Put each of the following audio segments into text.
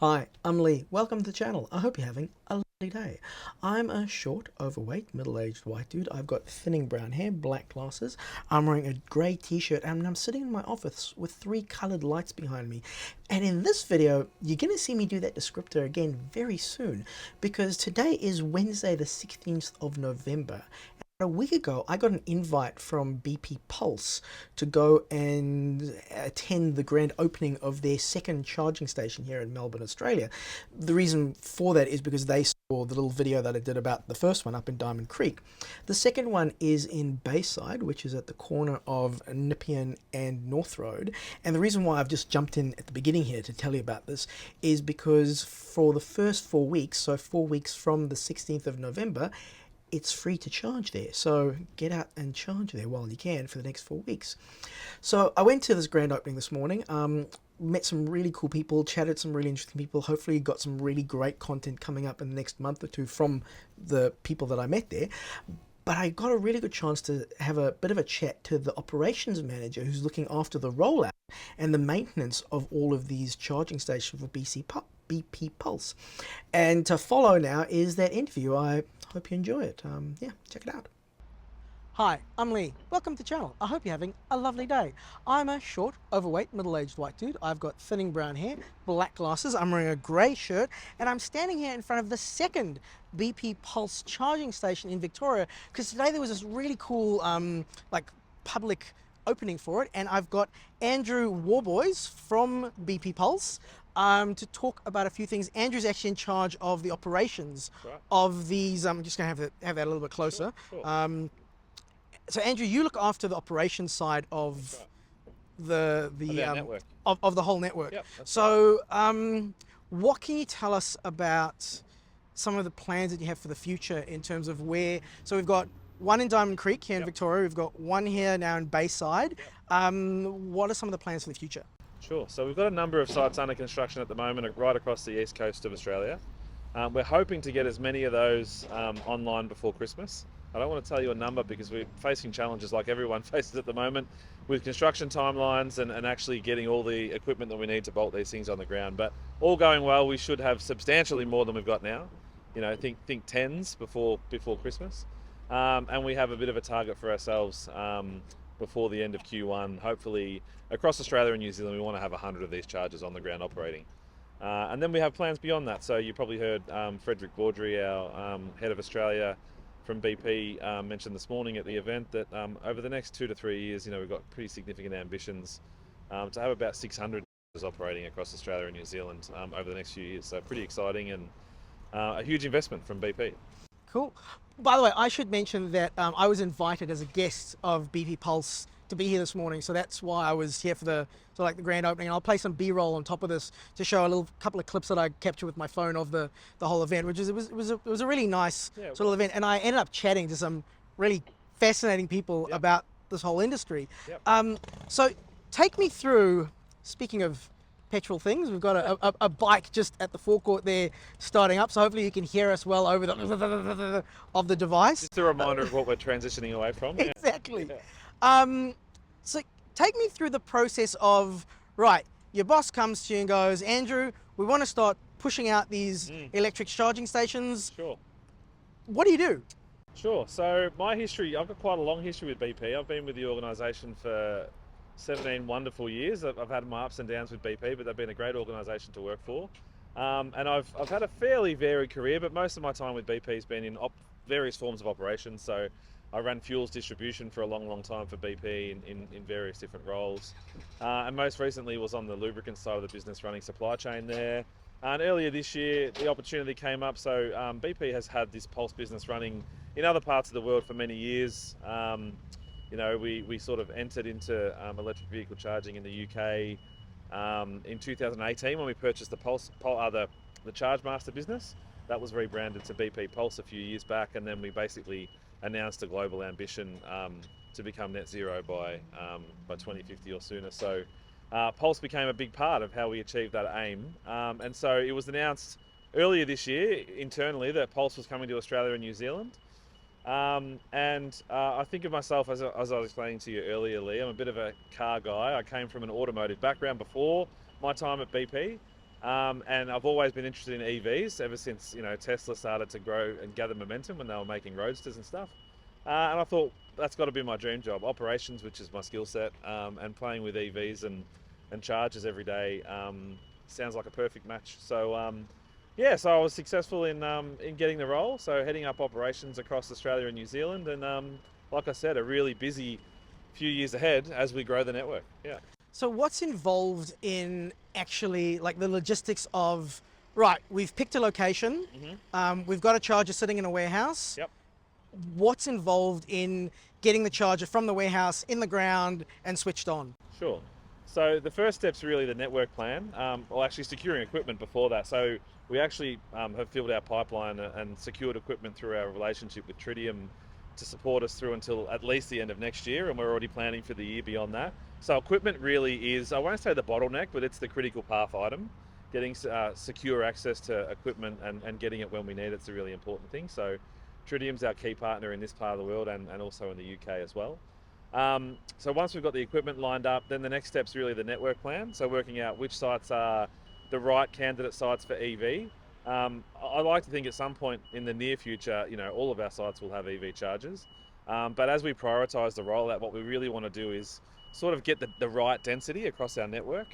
Hi, I'm Lee. Welcome to the channel. I hope you're having a lovely day. I'm a short, overweight, middle-aged white dude. I've got thinning brown hair, black glasses. I'm wearing a grey t-shirt and I'm sitting in my office with three coloured lights behind me. And in this video, you're going to see me do that descriptor again very soon because today is Wednesday the 16th of November. A week ago, I got an invite from BP Pulse to go and attend the grand opening of their second charging station here in Melbourne, Australia. The reason for that is because they saw the little video that I did about the first one up in Diamond Creek. The second one is in Bayside, which is at the corner of Nepean and North Road. And the reason why I've just jumped in at the beginning here to tell you about this is because for the first 4 weeks, so 4 weeks from the 16th of November, it's free to charge there. So get out and charge there while you can for the next 4 weeks. So I went to this grand opening this morning, met some really cool people, chatted some really interesting people, hopefully got some really great content coming up in the next month or two from the people that I met there. But I got a really good chance to have a bit of a chat to the operations manager who's looking after the rollout and the maintenance of all of these charging stations for BP Pulse. And to follow now is that interview. I hope you enjoy it. Yeah, check it out. Hi, I'm Lee. Welcome to the channel. I hope you're having a lovely day. I'm a short, overweight, middle-aged white dude. I've got thinning brown hair, black glasses. I'm wearing a grey shirt, and I'm standing here in front of the second BP Pulse charging station in Victoria because today there was this really cool, public opening for it, and I've got Andrew Worboyes from BP Pulse to talk about a few things. Andrew's actually in charge of the operations of these. I'm just going to have that a little bit closer. Sure. So Andrew, you look after the operations side of the network. Of the whole network. Yep, so what can you tell us about some of the plans that you have for the future in terms of where? So we've got one in Diamond Creek here in Victoria. We've got one here now in Bayside. What are some of the plans for the future? Sure. So we've got a number of sites under construction at the moment right across the east coast of Australia. We're hoping to get as many of those online before Christmas. I don't want to tell you a number because we're facing challenges like everyone faces at the moment with construction timelines and actually getting all the equipment that we need to bolt these things on the ground. But all going well, we should have substantially more than we've got now. You know, think tens before Christmas. And we have a bit of a target for ourselves before the end of Q1. Hopefully across Australia and New Zealand, we want to have 100 of these chargers on the ground operating. And then we have plans beyond that. So you probably heard Frederick Baudry, our head of Australia from BP, mentioned this morning at the event that over the next 2 to 3 years, you know, we've got pretty significant ambitions to have about 600 operating across Australia and New Zealand over the next few years. So pretty exciting and a huge investment from BP. Cool. By the way, I should mention that I was invited as a guest of BP Pulse to be here this morning, so that's why I was here for the the grand opening. And I'll play some B-roll on top of this to show a couple of clips that I captured with my phone of the whole event, which is it was a really nice sort of event. And I ended up chatting to some really fascinating people about this whole industry. So take me through. Speaking of petrol things, we've got a bike just at the forecourt there starting up, so hopefully you can hear us well over the of the device. Just a reminder of what we're transitioning away from. Exactly. So take me through the process of, right, your boss comes to you and goes, Andrew, we want to start pushing out these electric charging stations. Sure. What do you do? Sure. So my history, I've got quite a long history with BP. I've been with the organisation for 17 wonderful years. I've had my ups and downs with BP, but they've been a great organisation to work for. And I've had a fairly varied career, but most of my time with BP has been in various forms of operations. So I ran fuels distribution for a long time for BP in various different roles. And most recently was on the lubricant side of the business, running supply chain there. And earlier this year, the opportunity came up. So BP has had this Pulse business running in other parts of the world for many years. You know, we sort of entered into electric vehicle charging in the UK in 2018 when we purchased the ChargeMaster business. That was rebranded to BP Pulse a few years back, and then we basically announced a global ambition to become net zero by 2050 or sooner. So Pulse became a big part of how we achieved that aim. And so it was announced earlier this year internally that Pulse was coming to Australia and New Zealand. I think of myself, as I was explaining to you earlier, Lee, I'm a bit of a car guy. I came from an automotive background before my time at BP. And I've always been interested in EVs ever since Tesla started to grow and gather momentum when they were making roadsters and stuff. And I thought that's got to be my dream job, operations, which is my skill set, and playing with EVs and chargers every day sounds like a perfect match. So yeah, so I was successful in getting the role. So heading up operations across Australia and New Zealand, and like I said, a really busy few years ahead as we grow the network. Yeah. So what's involved in actually like the logistics of, right, we've picked a location, we've got a charger sitting in a warehouse. Yep. What's involved in getting the charger from the warehouse in the ground and switched on? Sure. So the first step's really the network plan, or actually securing equipment before that. So we actually have filled our pipeline and secured equipment through our relationship with Tritium to support us through until at least the end of next year, and we're already planning for the year beyond that. So equipment really is, I won't say the bottleneck, but it's the critical path item. Getting secure access to equipment and getting it when we need it's a really important thing. So Tritium's our key partner in this part of the world and also in the UK as well. So once we've got the equipment lined up, then the next step's really the network plan. So working out which sites are the right candidate sites for EV. I like to think at some point in the near future, all of our sites will have EV chargers. But as we prioritise the rollout, what we really want to do is sort of get the right density across our network.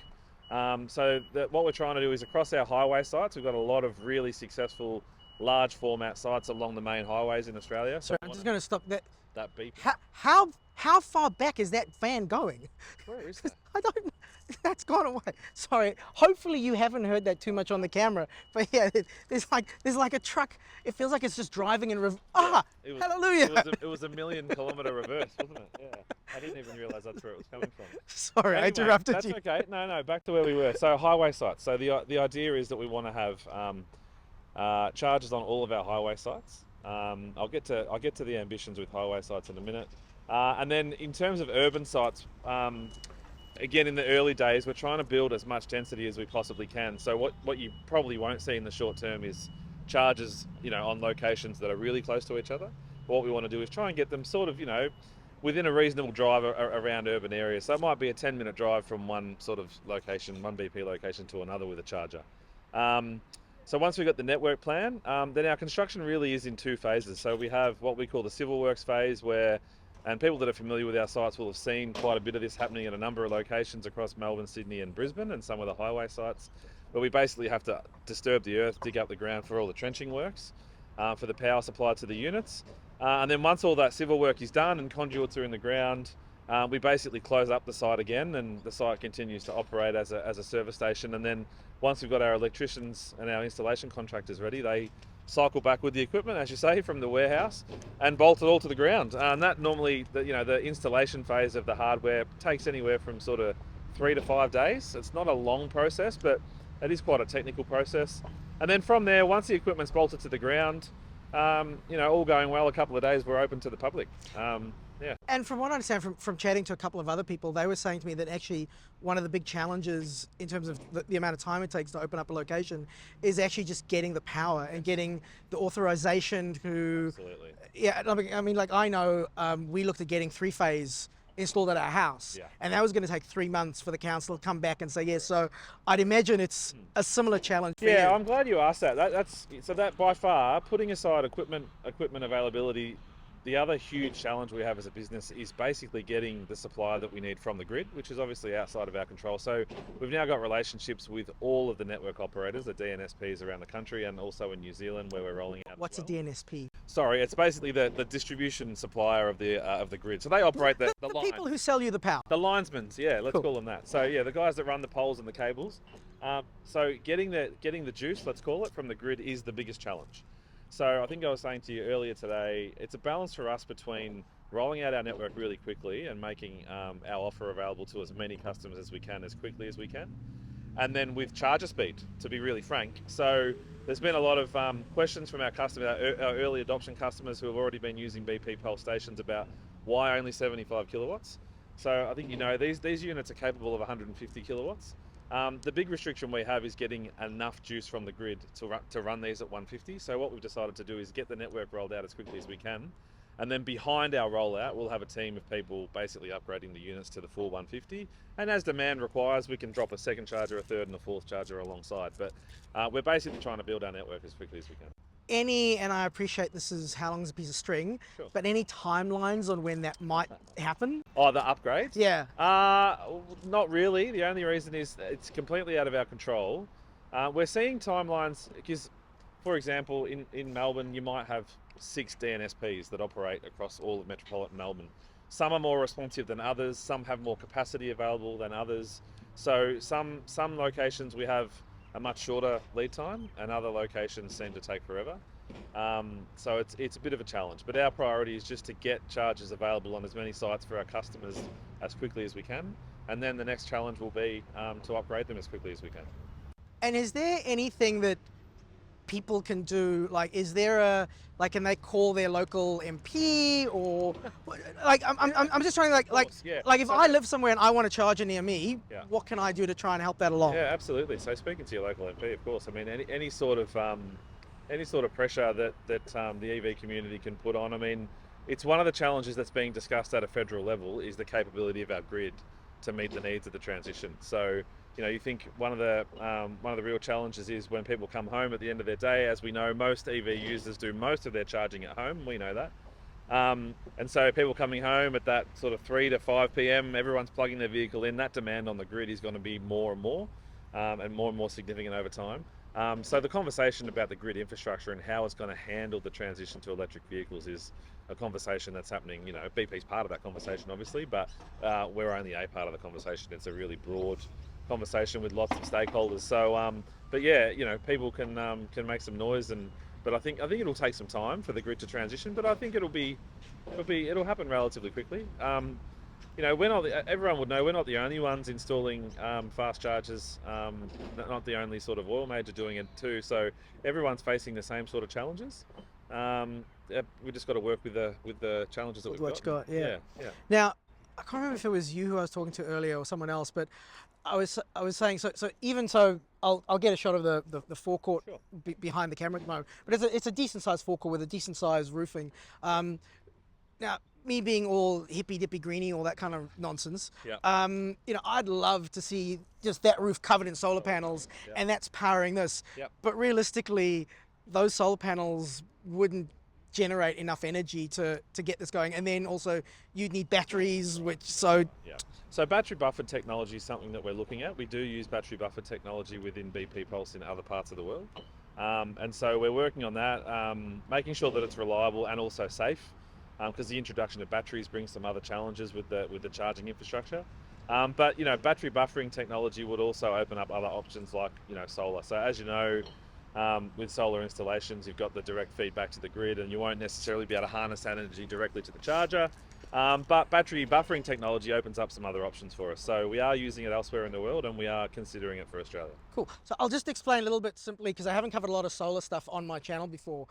What we're trying to do is across our highway sites, we've got a lot of really successful large format sites along the main highways in Australia. So I'm just going to stop that. That beep. How far back is that fan going? Where is that? I don't know. That's gone away. Sorry. Hopefully you haven't heard that too much on the camera. But yeah, there's like a truck. It feels like it's just driving in hallelujah. It was a million kilometre reverse, wasn't it? Yeah. I didn't even realise that's where it was coming from. Sorry, Anyway, I interrupted that's you. okay. No, back to where we were. So highway sites. So the idea is that we want to have chargers on all of our highway sites. I'll get to the ambitions with highway sites in a minute. And then in terms of urban sites, again in the early days, we're trying to build as much density as we possibly can. So what you probably won't see in the short term is chargers, on locations that are really close to each other. What we want to do is try and get them sort of, within a reasonable drive around urban areas. So it might be a 10-minute drive from one sort of location, one BP location to another with a charger. So once we've got the network plan, then our construction really is in two phases. So we have what we call the civil works phase and people that are familiar with our sites will have seen quite a bit of this happening at a number of locations across Melbourne, Sydney and Brisbane and some of the highway sites, where we basically have to disturb the earth, dig up the ground for all the trenching works, for the power supply to the units. And then once all that civil work is done and conduits are in the ground, we basically close up the site again and the site continues to operate as a service station. And then once we've got our electricians and our installation contractors ready, they cycle back with the equipment, as you say, from the warehouse and bolt it all to the ground. And that normally, the installation phase of the hardware takes anywhere from sort of 3 to 5 days. It's not a long process, but it is quite a technical process. And then from there, once the equipment's bolted to the ground, all going well, a couple of days, we're open to the public. Yeah. And from what I understand from chatting to a couple of other people, they were saying to me that actually one of the big challenges in terms of the amount of time it takes to open up a location is actually just getting the power and getting the authorization to... Absolutely. Yeah, I mean, like I know we looked at getting 3-phase installed at our house, Yeah. and that was going to take 3 months for the council to come back and say yes. So I'd imagine it's a similar challenge for you. Yeah, I'm glad you asked that. That by far, putting aside equipment availability, the other huge challenge we have as a business is basically getting the supply that we need from the grid, which is obviously outside of our control. So we've now got relationships with all of the network operators, the DNSPs around the country, and also in New Zealand where we're rolling out. What's a DNSP? Sorry, it's basically the distribution supplier of the grid. So they operate the line. People who sell you the power. The linesmen, yeah, let's Cool. call them that. So yeah, the guys that run the poles and the cables. So getting the juice, let's call it, from the grid is the biggest challenge. So I think I was saying to you earlier today, it's a balance for us between rolling out our network really quickly and making our offer available to as many customers as we can, as quickly as we can, and then with charger speed, to be really frank. So there's been a lot of questions from our customers, our early adoption customers who have already been using BP Pulse stations about why only 75 kilowatts. So I think these units are capable of 150 kilowatts. The big restriction we have is getting enough juice from the grid to run these at 150. So what we've decided to do is get the network rolled out as quickly as we can, And then behind our rollout, we'll have a team of people basically upgrading the units to the full 150. And as demand requires, we can drop a second charger, a third, and a fourth charger alongside. But we're basically trying to build our network as quickly as we can. And I appreciate this is how long is a piece of string, Sure. but any timelines on when that might happen? Oh, the upgrades? Yeah. Not really. The only reason is it's completely out of our control. We're seeing timelines because, for example, in Melbourne, you might have 6 DNSPs that operate across all of metropolitan Melbourne. Some are more responsive than others. Some have more capacity available than others. So some locations we have a much shorter lead time, and other locations seem to take forever. So it's a bit of a challenge, but our priority is just to get chargers available on as many sites for our customers as quickly as we can, and then the next challenge will be to upgrade them as quickly as we can. And is there anything that people can do? Like, is there can they call their local MP or like, I'm just trying to Yeah. like if So- I live somewhere and I want to charge near me, Yeah. what can I do to try and help that along? Yeah, absolutely. So speaking to your local MP, of course, I mean any sort of pressure that the EV community can put on. I mean, it's one of the challenges that's being discussed at a federal level is the capability of our grid to meet the needs of the transition. So, you think one of the real challenges is when people come home at the end of their day. As we know, most EV users do most of their charging at home. We know that. And so people coming home at that sort of 3 to 5 p.m, everyone's plugging their vehicle in. That demand on the grid is going to be more and more significant over time. So the conversation about the grid infrastructure and how it's going to handle the transition to electric vehicles is a conversation that's happening. BP's part of that conversation, obviously, but we're only a part of the conversation. It's a really broad conversation with lots of stakeholders. So, but yeah, people can make some noise, but I think it'll take some time for the grid to transition. But I think it'll happen relatively quickly. We're not. Everyone would know we're not the only ones installing fast chargers. Not the only sort of oil major doing it too. So everyone's facing the same sort of challenges. We just got to work with the challenges that we've got. Yeah. Now, I can't remember if it was you who I was talking to earlier or someone else, but I was saying so even so I'll get a shot of the forecourt. Sure. Behind the camera at the moment, but it's a decent sized forecourt with a decent sized roofing. Now, me being all hippy dippy greeny, all that kind of nonsense. Yeah. I'd love to see just that roof covered in solar panels, Yeah. and that's powering this. Yep. But realistically, those solar panels wouldn't generate enough energy to get this going, and then also you'd need batteries, So battery buffered technology is something that we're looking at. We do use battery buffered technology within BP Pulse in other parts of the world, and so we're working on that, making sure that it's reliable and also safe, because the introduction of batteries brings some other challenges with the charging infrastructure. But battery buffering technology would also open up other options like solar. So as you know, with solar installations, you've got the direct feedback to the grid, and you won't necessarily be able to harness that energy directly to the charger. But battery buffering technology opens up some other options for us. So we are using it elsewhere in the world, and we are considering it for Australia. Cool. So I'll just explain a little bit simply, because I haven't covered a lot of solar stuff on my channel before.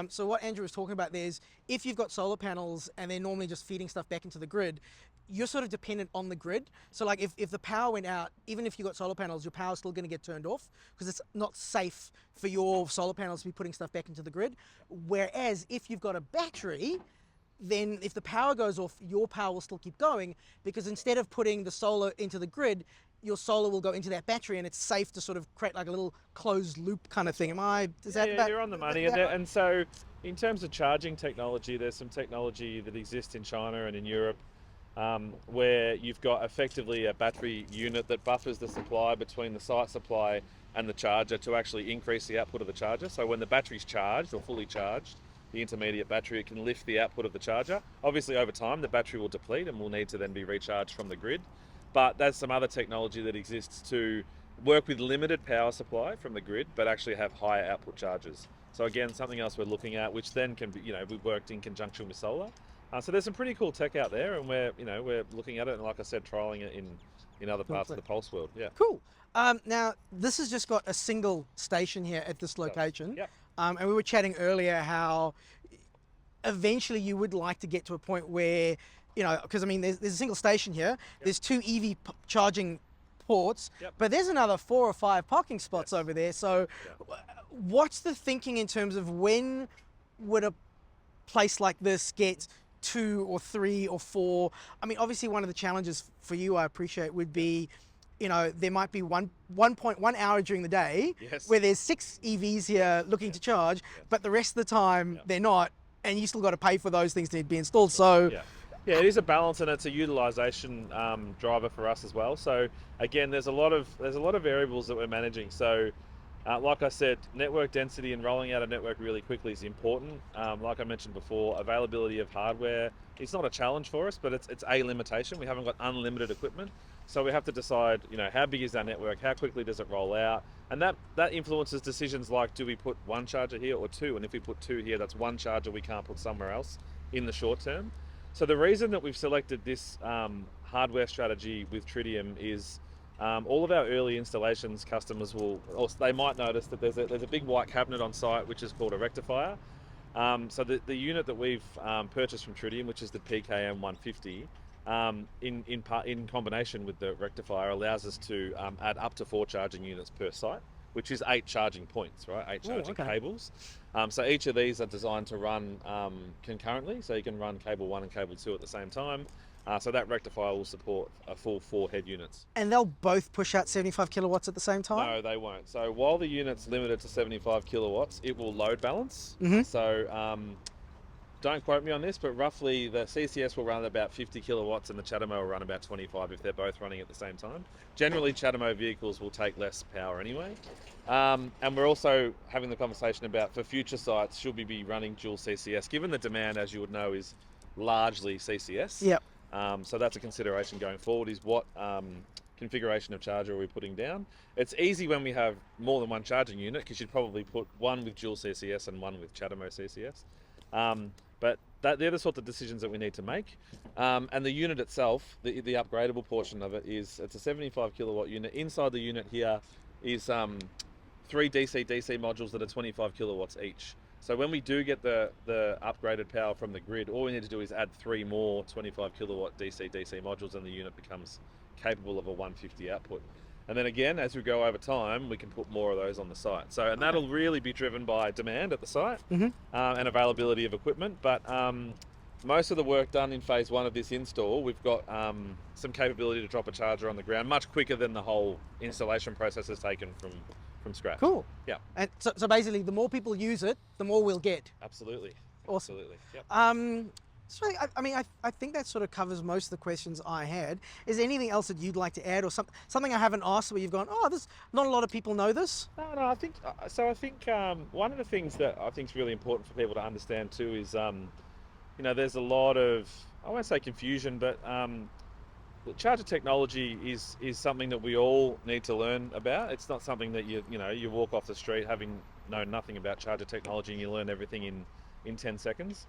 So what Andrew was talking about there is, if you've got solar panels and they're normally just feeding stuff back into the grid, you're sort of dependent on the grid. So like if the power went out, even if you've got solar panels, your power's still going to get turned off because it's not safe for your solar panels to be putting stuff back into the grid. Whereas if you've got a battery, then if the power goes off, your power will still keep going, because instead of putting the solar into the grid, your solar will go into that battery, and it's safe to sort of create like a little closed loop kind of thing. You're on the money. And so in terms of charging technology, there's some technology that exists in China and in Europe, where you've got effectively a battery unit that buffers the supply between the site supply and the charger to actually increase the output of the charger. So when the battery's charged or fully charged, the intermediate battery, it can lift the output of the charger. Obviously over time the battery will deplete and will need to then be recharged from the grid. But there's some other technology that exists to work with limited power supply from the grid, but actually have higher output chargers. So again, something else we're looking at, which then can be, we've worked in conjunction with solar. So there's some pretty cool tech out there, and we're looking at it, and like I said, trialing it in other parts of the Pulse world. Yeah. Cool. Now this has just got a single station here at this location. Yep. And we were chatting earlier how eventually you would like to get to a point where, because I mean, there's a single station here. Yep. There's 2 EV charging ports, Yep. but there's another 4 or 5 parking spots over there. So Yeah. what's the thinking in terms of when would a place like this get 2 or 3 or 4? I mean, obviously one of the challenges for you, I appreciate, would be, you know, there might be 1 hour during the day Yes. where there's 6 EVs here looking to charge, but the rest of the time they're not, and you still got to pay for those things to be installed. So yeah, it is a balance, and it's a utilization driver for us as well. So again, there's a lot of variables that we're managing. So like I said, network density and rolling out a network really quickly is important. Like I mentioned before, availability of hardware, it's not a challenge for us, but it's a limitation. We haven't got unlimited equipment. So we have to decide, you know, how big is our network, how quickly does it roll out? And that influences decisions like, do we put 1 charger here or 2? And if we put 2 here, that's 1 charger we can't put somewhere else in the short term. So the reason that we've selected this hardware strategy with Tritium is all of our early installations, customers will, or they might notice that there's a big white cabinet on site, which is called a rectifier. So the unit that we've purchased from Tritium, which is the PKM 150, in combination with the rectifier, allows us to add up to 4 charging units per site, which is 8 charging points, right? 8 charging cables. So each of these are designed to run concurrently, so you can run cable 1 and cable 2 at the same time. So that rectifier will support a full 4 head units. And they'll both push out 75 kilowatts at the same time? No, they won't. So while the unit's limited to 75 kilowatts, it will load balance. So don't quote me on this, but roughly the CCS will run at about 50 kilowatts and the CHAdeMO will run about 25 if they're both running at the same time. Generally, CHAdeMO vehicles will take less power anyway. And we're also having the conversation about, for future sites, should we be running dual CCS, given the demand, as you would know, is largely CCS. Yep. So that's a consideration going forward, is what configuration of charger are we putting down. It's easy when we have more than 1 charging unit, because you'd probably put 1 with dual CCS and 1 with CHAdeMO CCS. But they're the sorts of decisions that we need to make. And the unit itself, the upgradable portion of it, it's a 75 kilowatt unit. Inside the unit here is 3 DC-DC modules that are 25 kilowatts each. So when we do get the upgraded power from the grid, all we need to do is add 3 more 25 kilowatt DC-DC modules and the unit becomes capable of a 150 output. And then again, as we go over time, we can put more of those on the site. So, and that'll really be driven by demand at the site and availability of equipment. But most of the work done in phase 1 of this install, we've got some capability to drop a charger on the ground much quicker than the whole installation process has taken from scratch. Cool. Yeah. And so basically, the more people use it, the more we'll get. Absolutely. Awesome. Absolutely. Yep. So I think that sort of covers most of the questions I had. Is there anything else that you'd like to add, or something I haven't asked where you've gone, oh, this, not a lot of people know this? No, I think so. I think one of the things that I think is really important for people to understand too is, you know, there's a lot of, I won't say confusion, but charger technology is something that we all need to learn about. It's not something that you walk off the street having known nothing about charger technology and you learn everything in 10 seconds.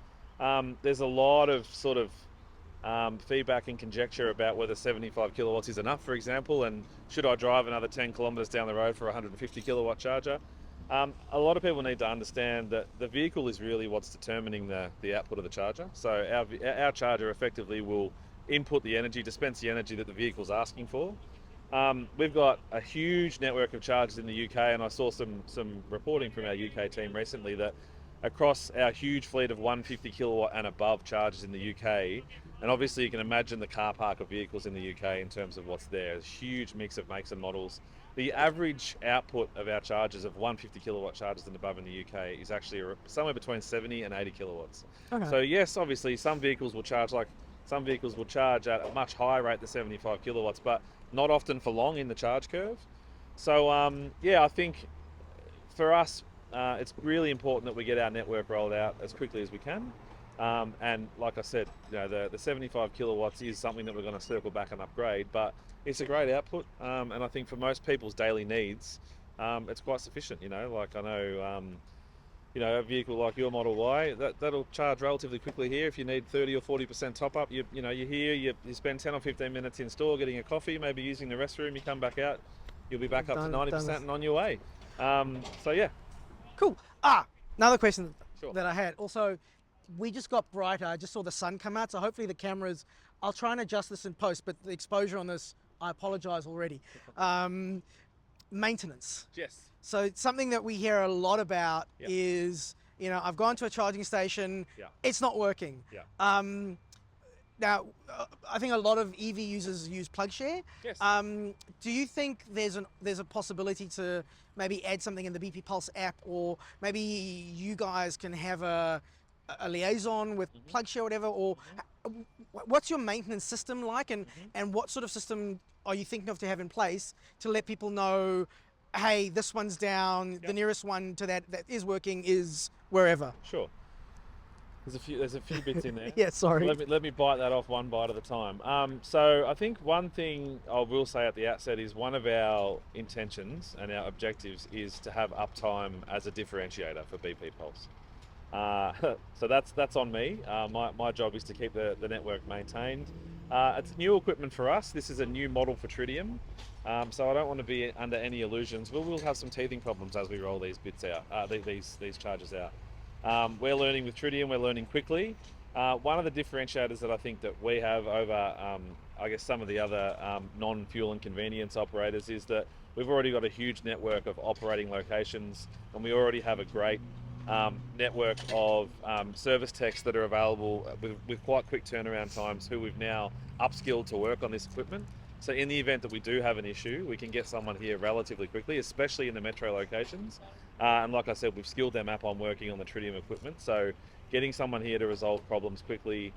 There's a lot of sort of feedback and conjecture about whether 75 kilowatts is enough, for example, and should I drive another 10 kilometers down the road for a 150 kilowatt charger? A lot of people need to understand that the vehicle is really what's determining the output of the charger. So our charger effectively will input the energy, dispense the energy that the vehicle's asking for. We've got a huge network of chargers in the UK, and I saw some reporting from our UK team recently that across our huge fleet of 150 kilowatt and above chargers in the UK, and obviously you can imagine the car park of vehicles in the UK in terms of what's there. There's a huge mix of makes and models. The average output of our chargers of 150 kilowatt chargers and above in the UK is actually somewhere between 70 and 80 kilowatts. Okay. So yes, obviously some vehicles will charge at a much higher rate than 75 kilowatts, but not often for long in the charge curve. So I think for us, it's really important that we get our network rolled out as quickly as we can. And like I said, you know, the 75 kilowatts is something that we're going to circle back and upgrade, but it's a great output. And I think for most people's daily needs, it's quite sufficient. You know, like I know, a vehicle like your Model Y, that'll charge relatively quickly here. If you need 30 or 40% top up, you're here, you spend 10 or 15 minutes in store getting a coffee, maybe using the restroom, you come back out, you'll be back up to 90% and on your way. So yeah. Cool. Another question that I had. Also, we just got brighter. I just saw the sun come out, so hopefully the cameras, I'll try and adjust this in post, but the exposure on this, I apologize already. Maintenance. Yes. So something that we hear a lot about is You know, I've gone to a charging station, Yeah. it's not working. Yeah. Now, I think a lot of EV users use PlugShare. Yes. Do you think there's a possibility to maybe add something in the BP Pulse app, or maybe you guys can have a liaison with PlugShare or whatever, or what's your maintenance system like, and what sort of system are you thinking of to have in place to let people know, hey, this one's down, the nearest one to that is working is wherever? Sure. There's a few bits in there. Yeah, sorry. So let me bite that off one bite at a time. So I think one thing I will say at the outset is one of our intentions and our objectives is to have uptime as a differentiator for BP Pulse. So that's on me. My job is to keep the network maintained. It's new equipment for us. This is a new model for Tritium. So I don't want to be under any illusions. We'll have some teething problems as we roll these bits out, these chargers out. We're learning with Tritium, we're learning quickly. One of the differentiators that I think that we have over, I guess, some of the other non-fuel and convenience operators is that we've already got a huge network of operating locations, and we already have a great network of service techs that are available with quite quick turnaround times, who we've now upskilled to work on this equipment. So in the event that we do have an issue, we can get someone here relatively quickly, especially in the metro locations. And like I said, we've skilled them up on working on the Tritium equipment. So getting someone here to resolve problems quickly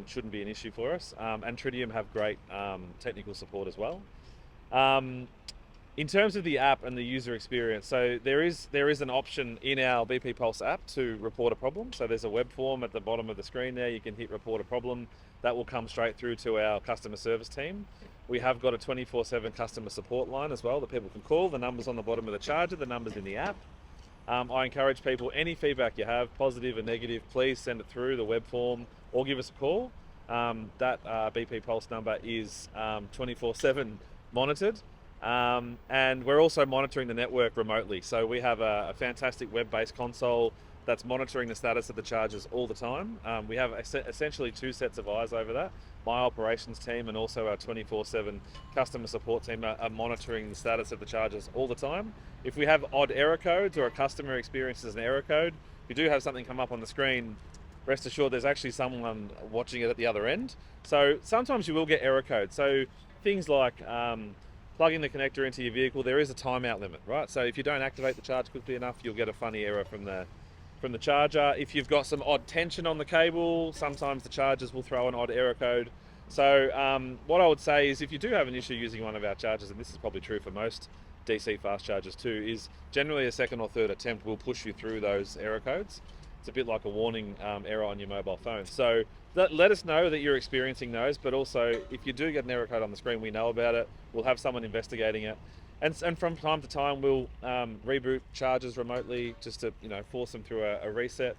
shouldn't be an issue for us. And Tritium have great technical support as well. In terms of the app and the user experience, so there is an option in our BP Pulse app to report a problem. So there's a web form at the bottom of the screen there. You can hit report a problem. That will come straight through to our customer service team. We have got a 24/7 customer support line as well that people can call. The number's on the bottom of the charger, the number's in the app. I encourage people, any feedback you have, positive or negative, please send it through the web form or give us a call. That BP Pulse number is 24/7 monitored. And we're also monitoring the network remotely. So we have a fantastic web-based console that's monitoring the status of the chargers all the time. We have essentially two sets of eyes over that. My operations team and also our 24/7 customer support team are monitoring the status of the chargers all the time. If we have odd error codes or a customer experiences an error code, if you do have something come up on the screen, rest assured there's actually someone watching it at the other end. So sometimes you will get error codes. So things like plugging the connector into your vehicle, there is a timeout limit, right? So if you don't activate the charge quickly enough, you'll get a funny error from the charger. If you've got some odd tension on the cable, sometimes the chargers will throw an odd error code. So what I would say is, if you do have an issue using one of our chargers, and this is probably true for most DC fast chargers too, is generally a second or third attempt will push you through those error codes. It's a bit like a warning error on your mobile phone. So let us know that you're experiencing those, but also if you do get an error code on the screen, we know about it. We'll have someone investigating it. And from time to time, we'll reboot chargers remotely just to force them through a reset.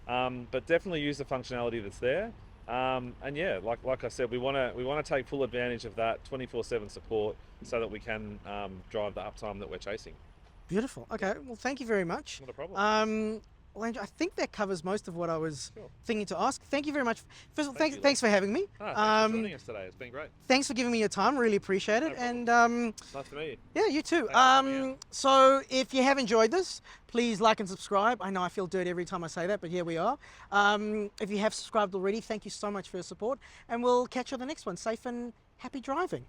But definitely use the functionality that's there. And yeah, like I said, we want to take full advantage of that 24/7 support so that we can drive the uptime that we're chasing. Beautiful. Okay. Well, thank you very much. Not a problem. Well, Andrew, I think that covers most of what I was Sure. thinking to ask. Thank you very much. First of all, Thank you, thanks for having me. Thanks for joining us today. It's been great. Thanks for giving me your time. Really appreciate it. No And Nice to meet you. yeah, you too. Thanks for having me So if you have enjoyed this, please like and subscribe. I know I feel dirty every time I say that, but here we are. If you have subscribed already, thank you so much for your support, and we'll catch you on the next one. Safe and happy driving.